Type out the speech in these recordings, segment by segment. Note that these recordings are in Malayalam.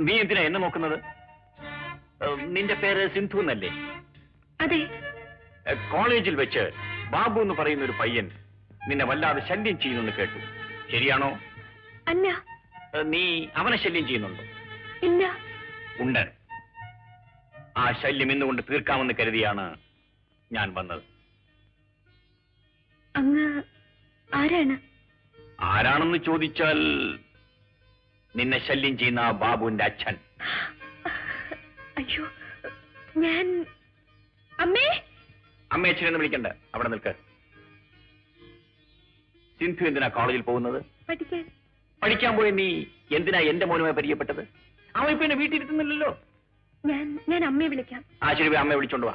നീ എന്തിനാ എന്നെ നോക്കുന്നത്? നിന്റെ പേര് സിന്ധു എന്നല്ലേ? അതെ. കോളേജിൽ വെച്ച് ബാബു എന്ന് പറയുന്ന ഒരു പയ്യൻ നിന്നെ വല്ലാതെ ശല്യം ചെയ്യുന്നെന്ന് കേട്ടു. ശരിയാണോ? അല്ല. നീ അവനെ ശല്യം ചെയ്യുന്നുണ്ടോ? ഇല്ല. ഉണ്ട്. ആ ശല്യം ഇന്നുകൊണ്ട് തീർക്കാമെന്ന് കരുതിയാണ് ഞാൻ വന്നത്. അങ്ങ് ആരാണ്? ആരാണെന്ന് ചോദിച്ചാൽ നിന്നെ ശല്യം ചെയ്യുന്ന ആ ബാബുവിന്റെ അച്ഛൻ. അയ്യോ, ഞാൻ... അമ്മേ! അമ്മ അച്ഛനെന്ന് വിളിക്കണ്ട, അവിടെ നിൽക്ക്. സിന്ധു എന്തിനാ കോളേജിൽ പോകുന്നത്? പഠിക്കാൻ. പഠിക്കാൻ പോയി നീ എന്തിനാ എന്റെ മോനുമായി പരിചയപ്പെട്ടത്? അവൻ ഇപ്പൊ എന്നെ വീട്ടിലിരുത്തുന്നില്ലല്ലോ. ഞാൻ അമ്മയെ വിളിക്കാം. ആ ശരി, അമ്മയെ വിളിച്ചോണ്ട് വാ.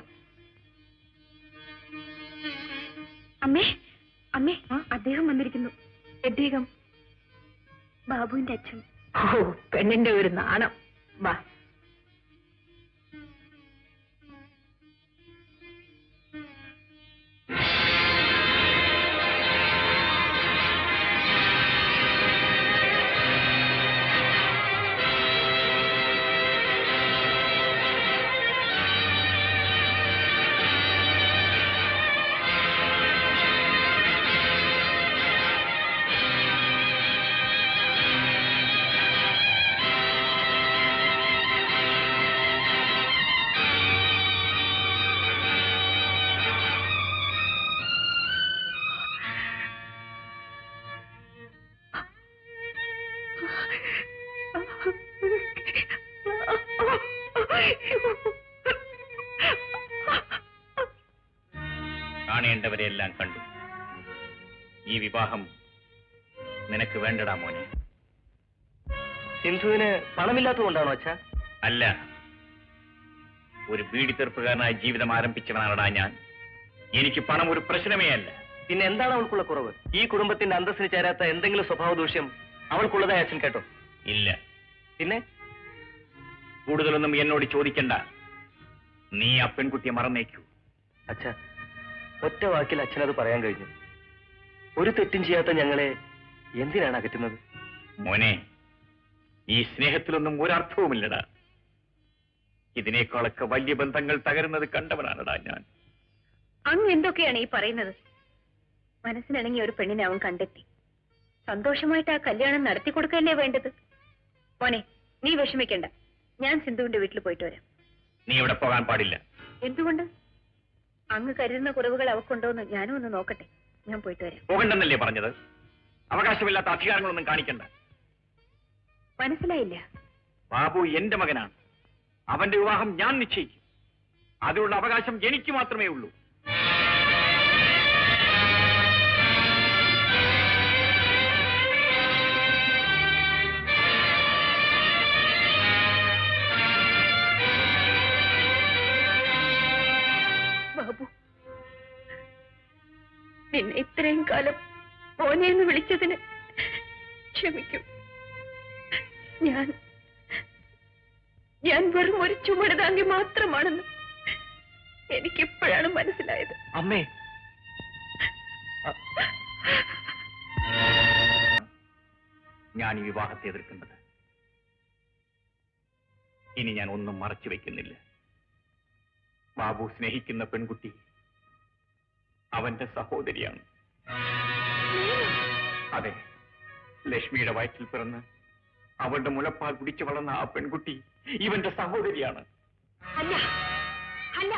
അമ്മേ, അമ്മേ, അദ്ദേഹം വന്നിരിക്കുന്നു. അദ്ദേഹം ബാബുവിന്റെ അച്ഛൻ. ഓ, പെണ്ണിന്റെ ഒരു നാണം. വാ. കാണേണ്ടവരെയെല്ലാം കണ്ടു. ഈ വിവാഹം നിനക്ക് വേണ്ടടാ മോനെ. സിന്ധുവിന് പണമില്ലാത്തതുകൊണ്ടാണോ അച്ഛാ? അല്ല, ഒരു ബീഡി തെറുപ്പുകാരനായ ജീവിതം ആരംഭിച്ചവനാണടാ ഞാൻ. എനിക്ക് പണം ഒരു പ്രശ്നമേ അല്ല. പിന്നെ എന്താണ് അവൾക്കുള്ള കുറവ്? ഈ കുടുംബത്തിന്റെ അന്തസ്സിന് ചേരാത്ത എന്തെങ്കിലും സ്വഭാവ ദൂഷ്യം അവൾക്കുള്ളതായി അച്ഛൻ കേട്ടോ? ഇല്ല. പിന്നെ കൂടുതലൊന്നും എന്നോട് ചോദിക്കണ്ട. നീ ആ പെൺകുട്ടിയെ മറന്നേക്കൂ. അച്ഛാ, ഒറ്റ വാക്കിൽ അച്ഛനത് പറയാൻ കഴിഞ്ഞു. ഒരു തെറ്റും ചെയ്യാത്ത ഞങ്ങളെ എന്തിനാണ് അകറ്റുന്നത്? മോനെ, ഈ സ്നേഹത്തിലൊന്നും ഒരർത്ഥവുമില്ലടാ. ഇതിനേക്കാളൊക്കെ വലിയ ബന്ധങ്ങൾ തകരുന്നത് കണ്ടവനാണടാ ഞാൻ. അങ്ങ് എന്തൊക്കെയാണ് ഈ പറയുന്നത്? മനസ്സിനിണങ്ങിയ ഒരു പെണ്ണിനെ അവൻ കണ്ടെത്തി. സന്തോഷമായിട്ട് ആ കല്യാണം നടത്തി കൊടുക്കല്ലേ വേണ്ടത്. മോനെ, നീ വിഷമിക്കണ്ട. ഞാൻ സിന്ധുവിന്റെ വീട്ടിൽ പോയിട്ട് വരാം. നീ ഇവിടെ പോകാൻ പാടില്ല. എന്തുകൊണ്ട്? അങ്ങ് കരുതുന്ന കുറവുകൾ അവക്കുണ്ടോന്ന് ഞാനും ഒന്ന് നോക്കട്ടെ. ഞാൻ പോയിട്ട് വരാം. പോകണ്ടെന്നല്ലേ പറഞ്ഞത്? അവകാശമില്ലാത്ത അധികാരങ്ങളൊന്നും കാണിക്കണ്ട. മനസ്സിലായില്ല? ബാബു എന്റെ മകനാണ്. അവന്റെ വിവാഹം ഞാൻ നിശ്ചയിക്കും. അതിനുള്ള അവകാശം എനിക്ക് മാത്രമേ ഉള്ളൂ. ബാബു, നിന്നെ ഇത്രയും കാലം മോനെന്ന് വിളിച്ചതിന് ക്ഷമിക്കും. ഞാൻ വെറും ഒരു ചുമടുതാങ്കി മാത്രമാണെന്ന് എനിക്കിപ്പോഴാണ് മനസ്സിലായത്. അമ്മേ, ഞാൻ ഈ വിവാഹത്തെ എതിർക്കുന്നത്. ഇനി ഞാൻ ഒന്നും മറച്ചു വയ്ക്കുന്നില്ല. ബാബു സ്നേഹിക്കുന്ന പെൺകുട്ടി അവന്റെ സഹോദരിയാണ്. അതെ, ലക്ഷ്മിയുടെ വയറ്റിൽ പിറന്ന് അവളുടെ മുലപ്പാൽ കുടിച്ചു വളർന്ന ആ പെൺകുട്ടി ഇവന്റെ സഹോദരിയാണ്. അല്ല, അല്ല,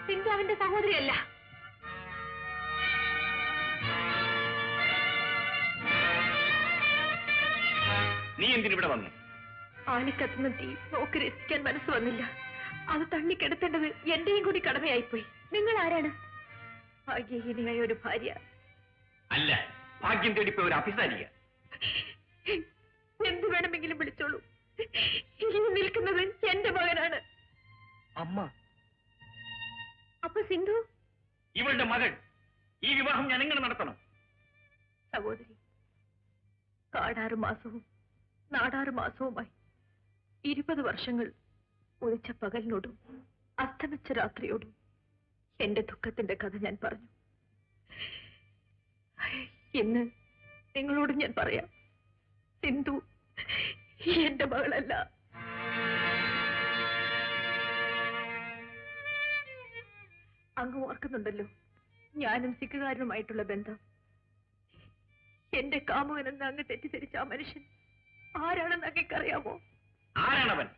സിന്ധു അവന്റെ സഹോദരിയല്ല. നീ എന്തിനിവിടെ വന്നു? ആളിക്കത്തുന്ന തീ നോക്കി രസിക്കാൻ മനസ്സ് വന്നില്ല. അത് തള്ളിക്കെടുത്തേണ്ടത് എന്റെയും കൂടി കടമയായിപ്പോയി. നിങ്ങൾ ആരാണ്? ഭാഗ്യഹീനിയായ ഒരു ഭാര്യ. അല്ല, ഭാഗ്യം തേടിപ്പോയ ഒരു അഭിസാരിക. എന്ത് വേണമെങ്കിലും വിളിച്ചോളൂ. ഈ നിൽക്കുന്നത് എന്റെ മകനാണ്. അമ്മ. അപ്പൊ സിന്ധു ഇവളുടെ മകൾ. ഈ വിവാഹം ഞാൻ എങ്ങനെ നടത്തണം? സഹോദരി, കാടാറ് മാസവും നാടാറ് മാസവുമായി 20 വർഷങ്ങൾ ഒഴിച്ച പകലിനോടും അസ്തമിച്ച രാത്രിയോടും എന്റെ ദുഃഖത്തിന്റെ കഥ ഞാൻ പറഞ്ഞു. ഇന്ന് നിങ്ങളോട് ഞാൻ പറയാം, സിന്ധു എന്റെ മകളല്ല. അങ്ങ് ഓർക്കുന്നുണ്ടല്ലോ ഞാനും സിക്കുകാരനുമായിട്ടുള്ള ബന്ധം. എന്റെ കാമുകനെന്ന് അങ്ങ് തെറ്റിദ്ധരിച്ച ആ മനുഷ്യൻ ആരാണെന്ന് അങ്ങേക്കറിയാമോ? ആരാണവൻ?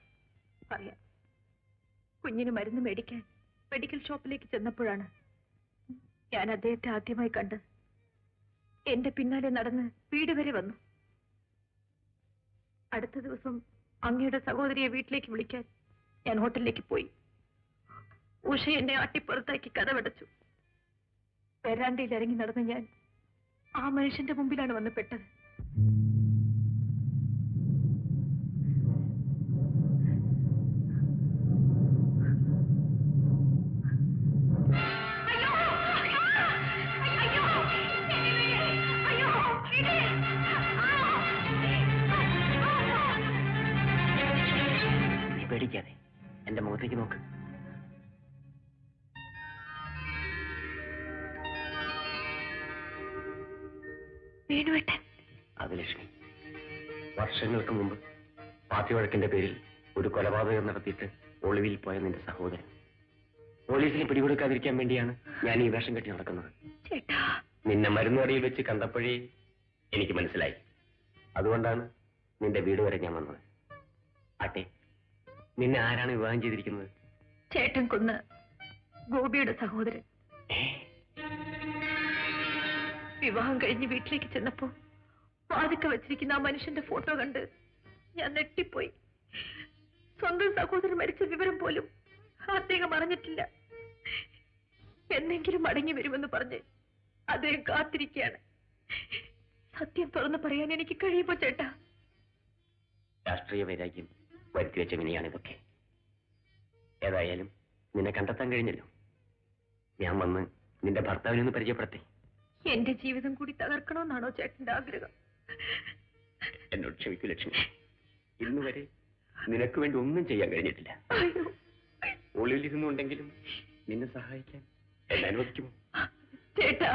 അറിയാം. കുഞ്ഞിന് മരുന്ന് മേടിക്കാൻ മെഡിക്കൽ ഷോപ്പിലേക്ക് ചെന്നപ്പോഴാണ് ഞാൻ അദ്ദേഹത്തെ ആദ്യമായി കണ്ടത്. എന്റെ പിന്നാലെ നടന്ന് വീട് വരെ വന്നു. അടുത്ത ദിവസം അങ്ങയുടെ സഹോദരിയെ വീട്ടിലേക്ക് വിളിക്കാൻ ഞാൻ ഹോട്ടലിലേക്ക് പോയി. ഉഷ എന്നെ ആട്ടിപ്പുറത്താക്കി കഥവടച്ചു. വരാന്തയിൽ ഇറങ്ങി നടന്ന് ഞാൻ ആ മനുഷ്യന്റെ മുമ്പിലാണ് വന്ന് പെട്ടത്. നീ പേടിക്കാതെ എന്റെ മുഖത്തേക്ക് നോക്ക്. വേണുവേട്ടൻ. അത് ലക്ഷ്മി, വർഷങ്ങൾക്ക് മുമ്പ് പാത്തിവഴക്കിന്റെ പേരിൽ ഒരു കൊലപാതകം നടത്തിയിട്ട് ഒളിവിൽ പോയ നിന്റെ സഹോദരൻ. പോലീസിനെ പിടികൊടുക്കാതിരിക്കാൻ വേണ്ടിയാണ് ഞാൻ ഈ വേഷം കെട്ടി നടക്കുന്നത്. ചേട്ടാ, നിന്നെ മരുന്നുകടയിൽ വെച്ച് കണ്ടപ്പോഴേ എനിക്ക് മനസ്സിലായി. അതുകൊണ്ടാണ് നിന്റെ വീട് വരെ ഞാൻ വന്നത്. ആട്ടെ, നിന്നെ ആരാണ് വിവാഹം ചെയ്തിരിക്കുന്നത്? ചേട്ടൻ കൊന്ന് ഗോപിയുടെ സഹോദരൻ. വിവാഹം കഴിഞ്ഞ് വീട്ടിലേക്ക് ചെന്നപ്പോ വാതിക്ക വെച്ചിരിക്കുന്ന ആ മനുഷ്യന്റെ ഫോട്ടോ കണ്ട് ഞാൻ നെട്ടിപ്പോയി. സ്വന്തം സഹോദരൻ മരിച്ച വിവരം പോലും അദ്ദേഹം അറിഞ്ഞിട്ടില്ല. എന്നെങ്കിലും മടങ്ങി വരുമെന്ന് പറഞ്ഞ് അദ്ദേഹം കാത്തിരിക്കുകയാണ്. സത്യം തുറന്നു പറയാൻ എനിക്ക് കഴിയുമോ ചേട്ടാ? രാഷ്ട്രീയ വൈരാഗ്യം വരുത്തിവെച്ച വിനയാണിതൊക്കെ. ഏതായാലും നിന്നെ കണ്ടെത്താൻ കഴിഞ്ഞല്ലോ. ഞാൻ വന്ന് നിന്റെ ഭർത്താവിനെ ഒന്ന് പരിചയപ്പെടുത്തി. എന്റെ ജീവിതം കൂടി തകർക്കണമെന്നാണോ ചേട്ടന്റെ ആഗ്രഹം? എന്നോട് ക്ഷമിക്കൂ ലക്ഷ്മി. ഇന്ന് വരെ നിനക്ക് വേണ്ടി ഒന്നും ചെയ്യാൻ കഴിഞ്ഞിട്ടില്ല. അയ്യോ, ഒളിവിലിരുന്നുണ്ടെങ്കിലും നിന്നെ സഹായിക്കാൻ എന്നെ അനുവദിക്കുമോ? ചേട്ടാ,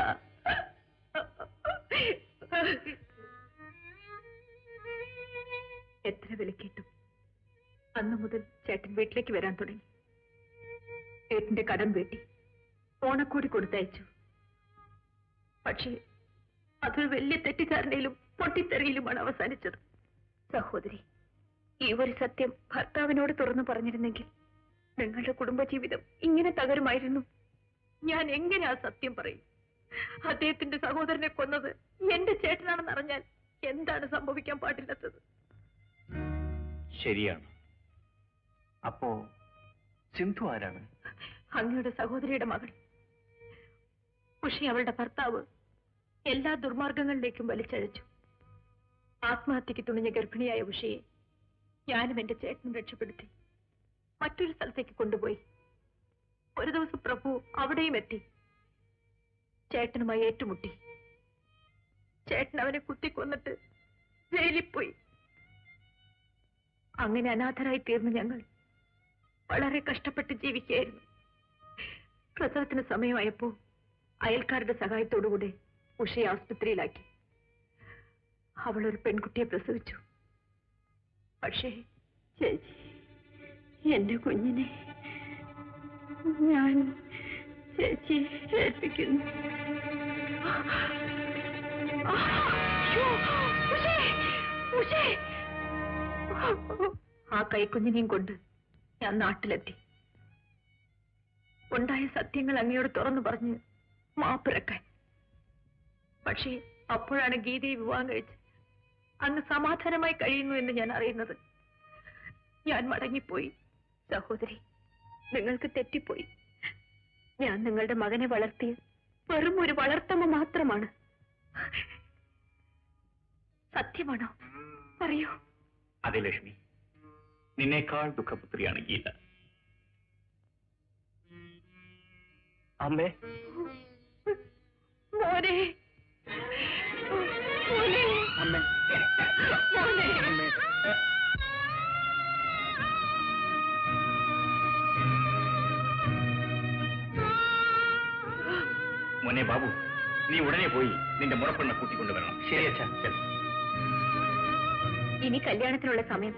എത്ര വിലക്കേട്ടും അന്ന് മുതൽ ചേട്ടൻ വീട്ടിലേക്ക് വരാൻ തുടങ്ങി. ചേട്ടന്റെ കടം വീട്ടി ഓണക്കൂടി കൊടുത്തയച്ചു. പക്ഷേ അതൊരു വലിയ തെറ്റിദ്ധാരണയിലും പൊട്ടിത്തെറിയിലുമാണ് അവസാനിച്ചത്. സഹോദരി, ഈ ഒരു സത്യം ഭർത്താവിനോട് തുറന്നു പറഞ്ഞിരുന്നെങ്കിൽ നിങ്ങളുടെ കുടുംബജീവിതം ഇങ്ങനെ തകരുമായിരുന്നു. ഞാൻ എങ്ങനെ ആ സത്യം പറയും? അദ്ദേഹത്തിന്റെ സഹോദരനെ കൊന്നത് എന്റെ ചേട്ടനാണെന്ന് അറിഞ്ഞാൽ എന്താണ് സംഭവിക്കാൻ പാടില്ലാത്തത്? ശരിയാണ്. അപ്പോ സിന്ധു ആരാണ്? അങ്ങയുടെ സഹോദരിയുടെ മകൾ. പക്ഷേ അവളുടെ ഭർത്താവ് എല്ലാ ദുർമാർഗങ്ങളിലേക്കും വലിച്ചഴച്ചു. ആത്മഹത്യക്ക് തുണിഞ്ഞ ഗർഭിണിയായ ഉഷയെ ഞാനും എന്റെ ചേട്ടനും രക്ഷപ്പെടുത്തി മറ്റൊരു സ്ഥലത്തേക്ക് കൊണ്ടുപോയി. ഒരു ദിവസം പ്രഭു അവിടെയും എത്തി. ചേട്ടനുമായി ഏറ്റുമുട്ടി. ചേട്ടൻ അവനെ കുത്തിക്കൊന്നിട്ട് ജയിലിൽ പോയി. അങ്ങനെ അനാഥരായി തീർന്ന് ഞങ്ങൾ വളരെ കഷ്ടപ്പെട്ട് ജീവിക്കുകയായിരുന്നു. പ്രസവത്തിന് സമയമായപ്പോ അയൽക്കാരുടെ സഹായത്തോടുകൂടെ ഉഷയെ ആസ്പത്രിയിലാക്കി. അവളൊരു പെൺകുട്ടിയെ പ്രസവിച്ചു. പക്ഷേ ചേച്ചി, എന്റെ കുഞ്ഞിനെ ഞാൻ ചേച്ചി ഏൽപ്പിക്കുന്നു. ആ കൈക്കുഞ്ഞിനെയും കൊണ്ട് ഞാൻ നാട്ടിലെത്തി. ഉണ്ടായ സത്യങ്ങൾ അങ്ങയോട് തുറന്നു പറഞ്ഞ് മാപ്പിറക്കാൻ. പക്ഷേ അപ്പോഴാണ് ഗീതയെ വിവാഹം കഴിച്ച് അങ്ങ് സമാധാനമായി കഴിയുന്നു എന്ന് ഞാൻ അറിയുന്നത്. ഞാൻ മടങ്ങിപ്പോയി. സഹോദരി, നിങ്ങൾക്ക് തെറ്റിപ്പോയി. ഞാൻ നിങ്ങളുടെ മകനെ വളർത്തിയ വെറും ഒരു വളർത്തമ്മ മാത്രമാണ്. സത്യമാണോ? പറയൂ. അതെ ലക്ഷ്മി, നിന്നേക്കാൾ ദുഃഖപുത്രിയാണ് ഗീത. അമ്മേ, മോനെ, മോനെ, അമ്മേ, മോനെ. അമ്മേ. മോനെ ബാബു, നീ ഉടനെ പോയി നിന്റെ മുറപ്പെണ്ണ കൂട്ടിക്കൊണ്ടുവരണം. ശരി അച്ഛാ. ഇനി കല്യാണത്തിനുള്ള സമയം